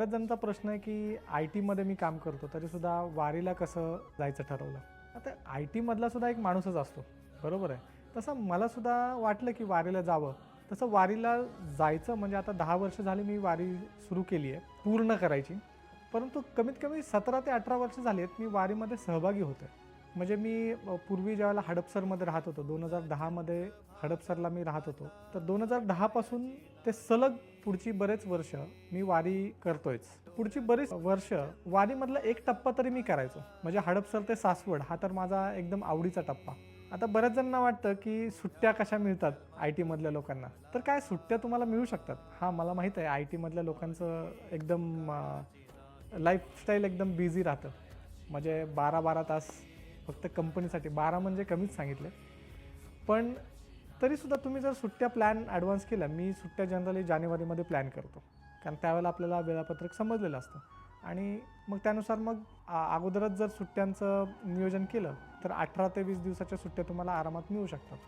बऱ्याच जणांचा प्रश्न आहे की आय-टीमध्ये मी काम करतो तरीसुद्धा वारीला कसं जायचं ठरवलं. आता आय-टीमधला सुद्धा एक माणूसच असतो, बरोबर आहे. तसं मला सुद्धा वाटलं की वारीला जावं. तसं वारीला जायचं म्हणजे आता 10 वर्ष झाली मी वारी सुरू केली आहे, पूर्ण करायची. परंतु कमीत कमी 17 ते 18 वर्ष झाली आहेत मी वारीमध्ये सहभागी होतोय. म्हणजे मी पूर्वी ज्यावेळेला हडपसरमध्ये राहत होतो, 2010 मध्ये हडपसरला मी राहत होतो. तर 2010 पासून ते सलग पुढची बरेच वर्ष मी वारी करतोयच. पुढची बरीच वर्ष वारीमधला एक टप्पा तरी मी करायचो. म्हणजे हडपसर ते सासवड हा तर माझा एकदम आवडीचा टप्पा. आता बऱ्याच जणांना वाटतं की सुट्ट्या कशा मिळतात आय-टीमधल्या लोकांना. तर काय सुट्ट्या तुम्हाला मिळू शकतात. हां, मला माहीत आहे आय-टीमधल्या लोकांचं एकदम लाईफस्टाईल एकदम बिझी राहतं. म्हणजे 12-12 तास फक्त कंपनीसाठी 12 म्हणजे कमीच सांगितले. पण तरीसुद्धा तुम्ही जर सुट्ट्या प्लॅन ॲडव्हान्स केल्या, मी सुट्ट्या जनरली जानेवारीमध्ये प्लॅन करतो. कारण त्यावेळेला आपल्याला वेळापत्रक समजलेलं असतं आणि मग त्यानुसार मग अगोदरच जर सुट्ट्यांचं नियोजन केलं, तर 18 ते 20 दिवसाच्या सुट्ट्या तुम्हाला आरामात मिळू शकतात.